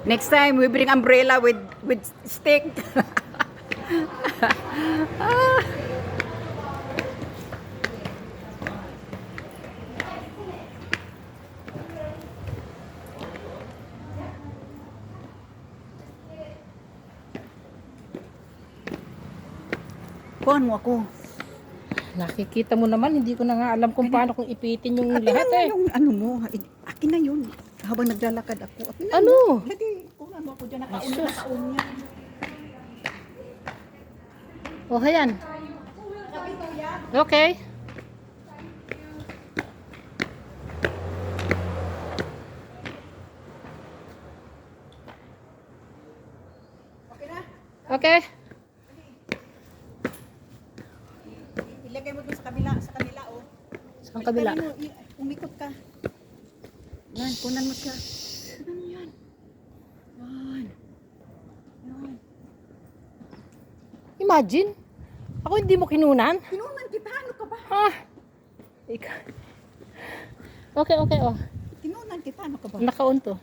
Next time we bring umbrella with stick. Kuhan mo ako. Nakikita mo naman, hindi ko na nga alam kung paano kung ipitin yung lahat eh. Yung ano mo, akin na yun. Habang naglalakad ako, akin na Ano? yun. Lagi, kuhan mo ako dyan, nakaon niya. Oh, ayan. Okay. Okay na? Okay. Ilagay mo doon sa kabila, oh. Sa kabila. Umikot ka. Yan, kunan mo siya. Kunan mo yan. Yan. Yan. Imagine. Ako hindi mo kinunan. Kinunan kita, ano ka ba? Ha? Okay, okay, oh. Kinunan kita, ano ka ba? Nakaon to.